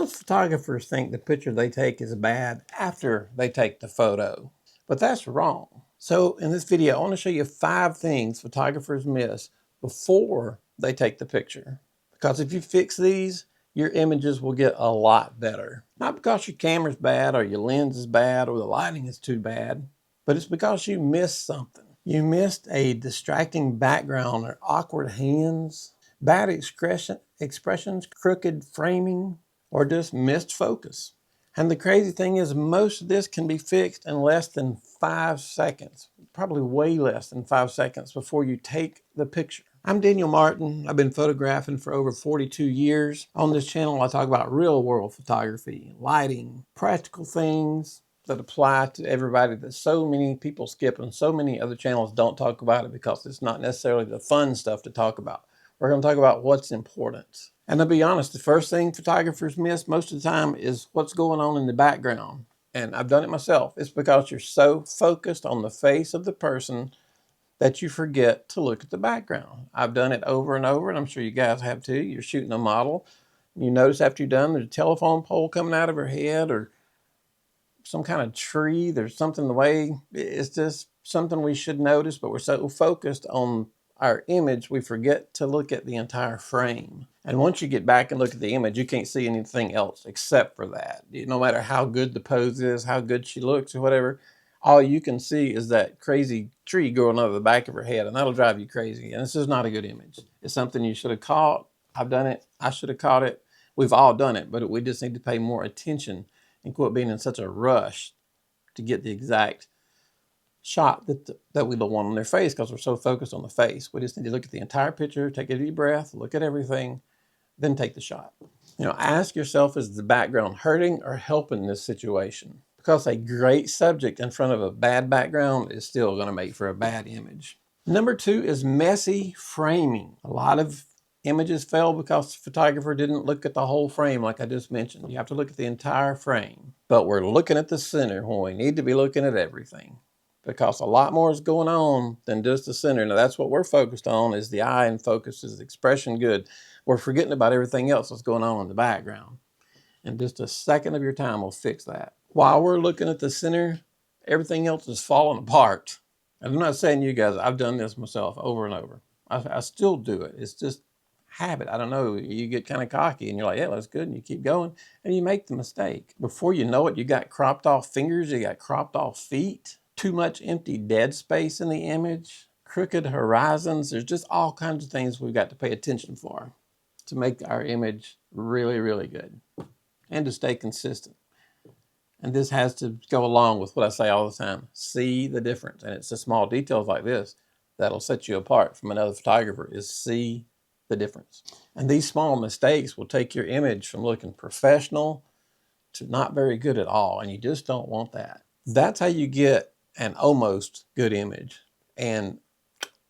Most photographers think the picture they take is bad after they take the photo, but that's wrong. So in this video, I want to show you 5 things photographers miss before they take the picture. Because if you fix these, your images will get a lot better. Not because your camera's bad or your lens is bad or the lighting is too bad, but it's because you missed something. You missed a distracting background or awkward hands, bad expressions, crooked framing, or just missed focus. And the crazy thing is, most of this can be fixed in less than 5 seconds, probably way less than 5 seconds before you take the picture. I'm Daniel Martin. I've been photographing for over 42 years. On this channel, I talk about real world photography, lighting, practical things that apply to everybody that so many people skip, and so many other channels don't talk about it because it's not necessarily the fun stuff to talk about. We're going to talk about what's important. And to be honest, the first thing photographers miss most of the time is what's going on in the background. And I've done it myself. It's because you're so focused on the face of the person that you forget to look at the background. I've done it over and over, and I'm sure you guys have too. You're shooting a model. You notice after you're done, there's a telephone pole coming out of her head or some kind of tree. There's something the way, it's just something we should notice, but we're so focused on our image, we forget to look at the entire frame. And once you get back and look at the image, you can't see anything else except for that. No matter how good the pose is, how good she looks or whatever, all you can see is that crazy tree growing over the back of her head, and that'll drive you crazy. And this is not a good image. It's something you should have caught. I've done it. I should have caught it. We've all done it, but we just need to pay more attention and quit being in such a rush to get the exact shot that we don't want on their face because we're so focused on the face. We just need to look at the entire picture, take a deep breath, look at everything, then take the shot. Ask yourself, is the background hurting or helping this situation? Because a great subject in front of a bad background is still going to make for a bad image. Number 2 is messy framing. A lot of images fail because the photographer didn't look at the whole frame like I just mentioned. You have to look at the entire frame. But we're looking at the center when we need to be looking at everything, because a lot more is going on than just the center. Now that's what we're focused on, is the eye and focus, is the expression good. We're forgetting about everything else that's going on in the background. And just a second of your time will fix that. While we're looking at the center, everything else is falling apart. And I'm not saying you guys, I've done this myself over and over. I still do it. It's just habit. I don't know. You get kind of cocky and you're like, yeah, that's good. And you keep going and you make the mistake. Before you know it, you got cropped off fingers, you got cropped off feet, too much empty dead space in the image, crooked horizons. There's just all kinds of things we've got to pay attention for to make our image really, really good and to stay consistent. And this has to go along with what I say all the time. See the difference. And it's the small details like this that'll set you apart from another photographer, is see the difference. And these small mistakes will take your image from looking professional to not very good at all. And you just don't want that. That's how you get an almost good image. And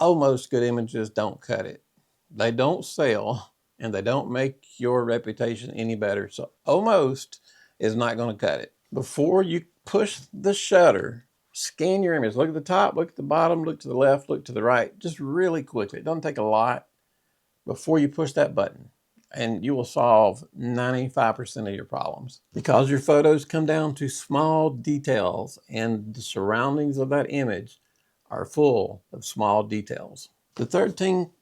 almost good images don't cut it. They don't sell and they don't make your reputation any better. So almost is not going to cut it. Before you push the shutter, scan your image. Look at the top, look at the bottom, look to the left, look to the right, just really quickly. It doesn't take a lot before you push that button, and you will solve 95% of your problems, because your photos come down to small details and the surroundings of that image are full of small details. The third thing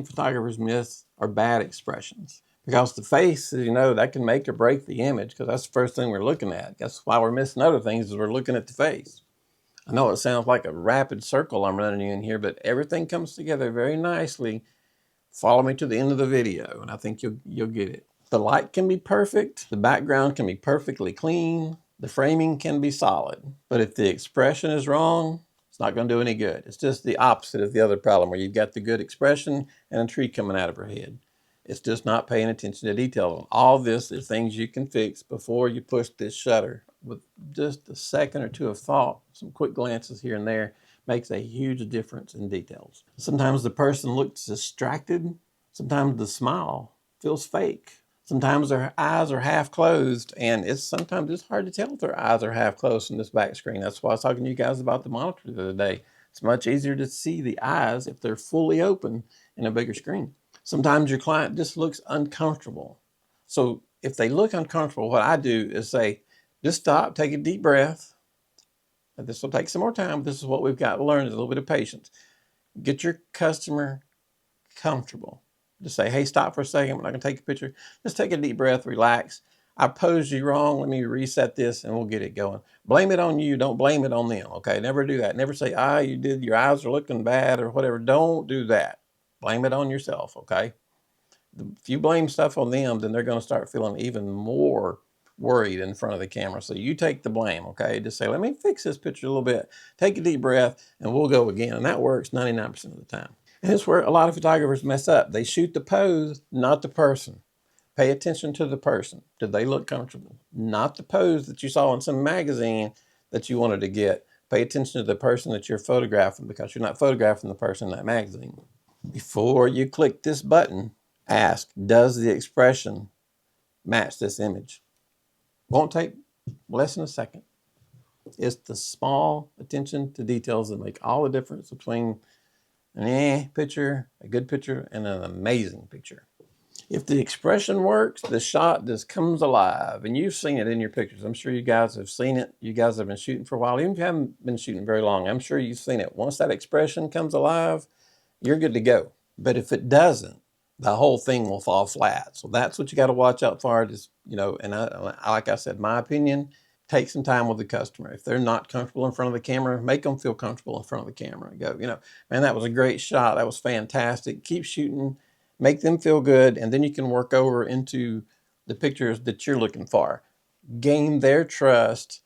photographers miss are bad expressions. Because the face, as you know, that can make or break the image, because that's the first thing we're looking at. That's why we're missing other things, is we're looking at the face. I know it sounds like a rapid circle I'm running in here, but everything comes together very nicely. Follow me to the end of the video, and I think you'll get it. The light can be perfect. The background can be perfectly clean. The framing can be solid. But if the expression is wrong, it's not going to do any good. It's just the opposite of the other problem, where you've got the good expression and a tree coming out of her head. It's just not paying attention to detail. All this is things you can fix before you push this shutter. With just a second or two of thought, some quick glances here and there makes a huge difference in details. Sometimes the person looks distracted. Sometimes the smile feels fake. Sometimes their eyes are half closed, and sometimes it's hard to tell if their eyes are half closed from this back screen. That's why I was talking to you guys about the monitor the other day. It's much easier to see the eyes if they're fully open in a bigger screen. Sometimes your client just looks uncomfortable. So if they look uncomfortable, what I do is say, just stop, take a deep breath. This will take some more time. This is what we've got to learn, is a little bit of patience. Get your customer comfortable. Just say, hey, stop for a second. We're not going to take a picture. Just take a deep breath, relax. I posed you wrong. Let me reset this and we'll get it going. Blame it on you. Don't blame it on them. Okay. Never do that. Never say, you did, your eyes are looking bad or whatever. Don't do that. Blame it on yourself. Okay. If you blame stuff on them, then they're going to start feeling even more worried in front of the camera. So you take the blame. Okay. Just say, let me fix this picture a little bit. Take a deep breath and we'll go again. And that works 99% of the time. And it's where a lot of photographers mess up. They shoot the pose, not the person. Pay attention to the person. Did they look comfortable? Not the pose that you saw in some magazine that you wanted to get. Pay attention to the person that you're photographing, because you're not photographing the person in that magazine. Before you click this button, ask, does the expression match this image? Won't take less than a second. It's the small attention to details that make all the difference between an picture, a good picture, and an amazing picture. If the expression works, the shot just comes alive. And you've seen it in your pictures. I'm sure you guys have seen it. You guys have been shooting for a while. Even if you haven't been shooting very long, I'm sure you've seen it. Once that expression comes alive, you're good to go. But if it doesn't, the whole thing will fall flat. So that's what you got to watch out for. Just, and I, like I said, my opinion, take some time with the customer. If they're not comfortable in front of the camera, make them feel comfortable in front of the camera. Go, man, that was a great shot. That was fantastic. Keep shooting, make them feel good. And then you can work over into the pictures that you're looking for. Gain their trust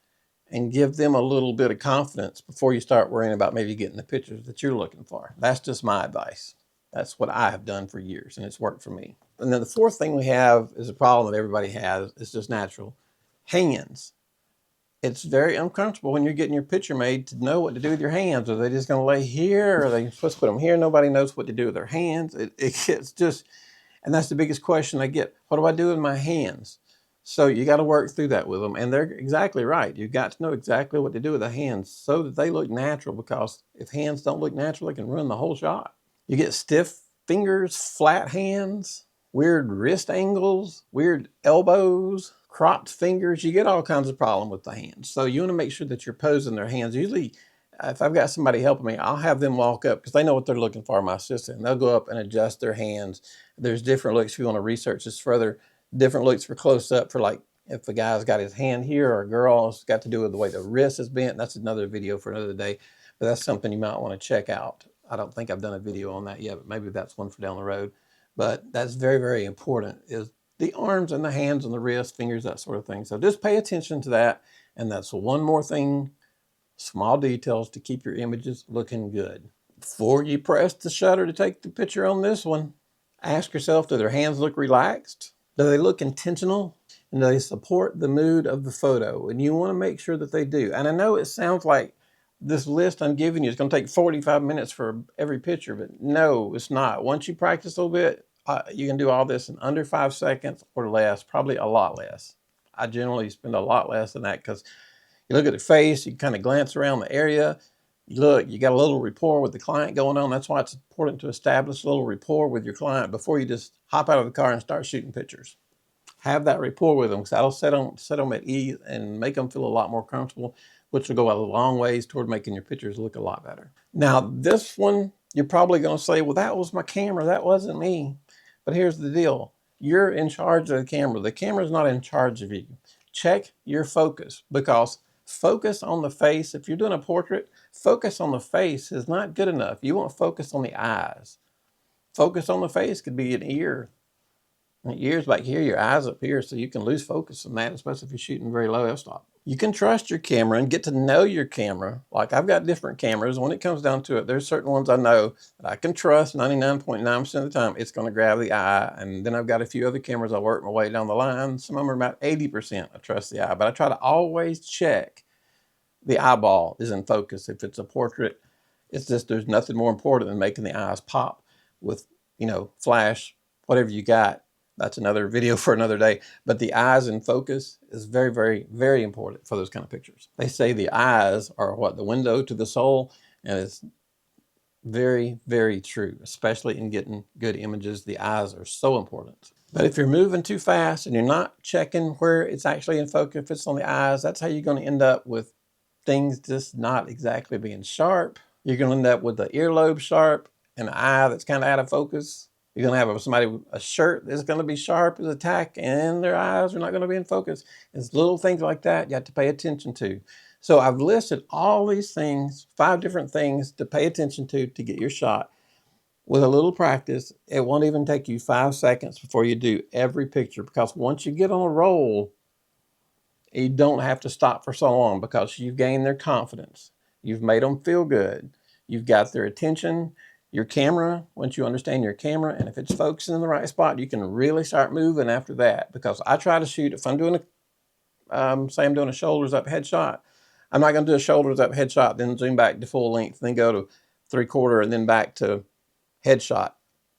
and give them a little bit of confidence before you start worrying about maybe getting the pictures that you're looking for. That's just my advice. That's what I have done for years, and it's worked for me. And then the fourth thing we have is a problem that everybody has. It's just natural. Hands. It's very uncomfortable when you're getting your picture made to know what to do with your hands. Are they just going to lay here? Or are they supposed to put them here? Nobody knows what to do with their hands. It's just, and that's the biggest question I get. What do I do with my hands? So you got to work through that with them. And they're exactly right. You've got to know exactly what to do with the hands so that they look natural, because if hands don't look natural, they can ruin the whole shot. You get stiff fingers, flat hands, weird wrist angles, weird elbows, cropped fingers. You get all kinds of problem with the hands. So you want to make sure that you're posing their hands. Usually, if I've got somebody helping me, I'll have them walk up because they know what they're looking for, my assistant. And they'll go up and adjust their hands. There's different looks if you want to research this further. Different looks for close up, for like if a guy's got his hand here or a girl, it's got to do with the way the wrist is bent. That's another video for another day, but that's something you might want to check out. I don't think I've done a video on that yet, but maybe that's one for down the road. But that's very, very important, is the arms and the hands and the wrists, fingers, that sort of thing. So just pay attention to that. And that's one more thing, small details to keep your images looking good. Before you press the shutter to take the picture on this one, ask yourself, do their hands look relaxed? Do they look intentional? And do they support the mood of the photo? And you want to make sure that they do. And I know it sounds like this list I'm giving you is going to take 45 minutes for every picture, but no, it's not. Once you practice a little bit, you can do all this in under 5 seconds or less, probably a lot less. I generally spend a lot less than that because you look at the face, you kind of glance around the area, you look, you got a little rapport with the client going on. That's why it's important to establish a little rapport with your client before you just hop out of the car and start shooting pictures. Have that rapport with them, because that'll set them at ease and make them feel a lot more comfortable, which will go a long ways toward making your pictures look a lot better. Now, this one, you're probably going to say, well, that was my camera. That wasn't me. But here's the deal. You're in charge of the camera. The camera's not in charge of you. Check your focus, because focus on the face. If you're doing a portrait, focus on the face is not good enough. You want focus on the eyes. Focus on the face could be an ear. Ears back here, your eyes up here, so you can lose focus on that, especially if you're shooting very low f-stop. You can trust your camera and get to know your camera. Like, I've got different cameras. When it comes down to it, there's certain ones I know that I can trust 99.9% of the time. It's going to grab the eye. And then I've got a few other cameras I work my way down the line. Some of them are about 80% I trust the eye. But I try to always check the eyeball is in focus. If it's a portrait, it's just, there's nothing more important than making the eyes pop with, flash, whatever you got. That's another video for another day. But the eyes in focus is very, very, very important for those kind of pictures. They say the eyes are the window to the soul, and it's very, very true, especially in getting good images. The eyes are so important. But if you're moving too fast and you're not checking where it's actually in focus, if it's on the eyes, that's how you're going to end up with things just not exactly being sharp. You're going to end up with the earlobe sharp and the eye that's kind of out of focus. You're going to have somebody with a shirt that's going to be sharp as a tack and their eyes are not going to be in focus. It's little things like that you have to pay attention to. So I've listed all these things, 5 different things to pay attention to get your shot. With a little practice, it won't even take you 5 seconds before you do every picture, because once you get on a roll, you don't have to stop for so long because you've gained their confidence. You've made them feel good. You've got their attention. Your camera, once you understand your camera, and if it's focusing in the right spot, you can really start moving after that. Because I try to shoot, if I'm doing say I'm doing a shoulders up headshot, I'm not going to do a shoulders up headshot, then zoom back to full length, then go to 3/4, and then back to headshot.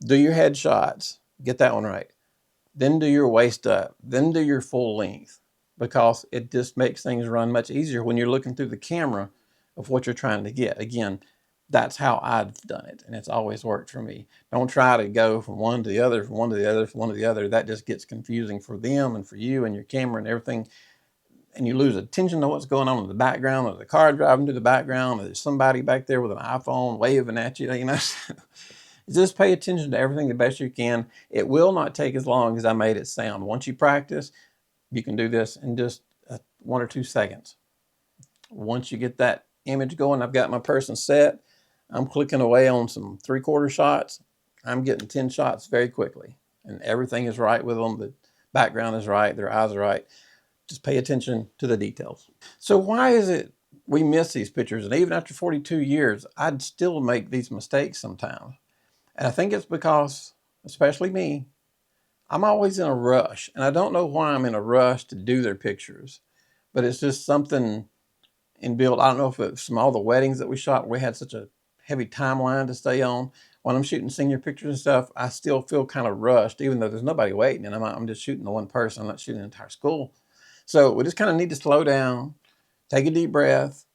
Do your headshots, get that one right. Then do your waist up, then do your full length, because it just makes things run much easier when you're looking through the camera of what you're trying to get. Again, that's how I've done it, and it's always worked for me. Don't try to go from one to the other, from one to the other, from one to the other. That just gets confusing for them and for you and your camera and everything, and you lose attention to what's going on in the background. There's a car driving through the background, or there's somebody back there with an iPhone waving at you, you know. Just pay attention to everything the best you can. It will not take as long as I made it sound. Once you practice, you can do this in just 1 or 2 seconds. Once you get that image going, I've got my person set. I'm clicking away on some 3/4 shots. I'm getting 10 shots very quickly, and everything is right with them. The background is right. Their eyes are right. Just pay attention to the details. So why is it we miss these pictures? And even after 42 years, I'd still make these mistakes sometimes. And I think it's because, especially me, I'm always in a rush. And I don't know why I'm in a rush to do their pictures, but it's just something inbuilt. I don't know if it's from all the weddings that we shot, we had such a heavy timeline to stay on. When I'm shooting senior pictures and stuff, I still feel kind of rushed, even though there's nobody waiting and I'm just shooting the one person. I'm not shooting the entire school. So we just kind of need to slow down, take a deep breath,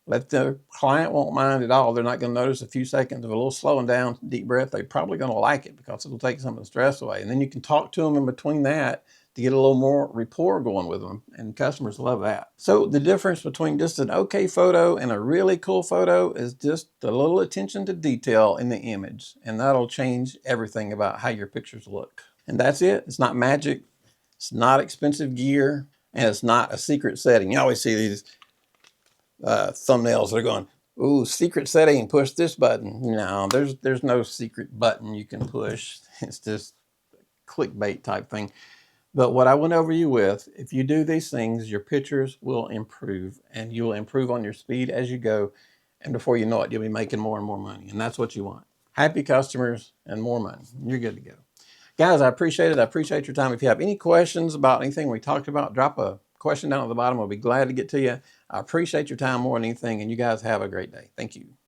let the client won't mind at all. They're not going to notice a few seconds of a little slowing down, deep breath. They're probably going to like it because it'll take some of the stress away. And then you can talk to them in between that to get a little more rapport going with them. And customers love that. So the difference between just an okay photo and a really cool photo is just a little attention to detail in the image. And that'll change everything about how your pictures look. And that's it. It's not magic. It's not expensive gear. And it's not a secret setting. You always see these thumbnails that are going, ooh, secret setting, push this button. No, there's no secret button you can push. It's just clickbait type thing. But what I went over you with, if you do these things, your pictures will improve, and you'll improve on your speed as you go. And before you know it, you'll be making more and more money. And that's what you want. Happy customers and more money. You're good to go. Guys, I appreciate it. I appreciate your time. If you have any questions about anything we talked about, drop a question down at the bottom. I'll be glad to get to you. I appreciate your time more than anything, and you guys have a great day. Thank you.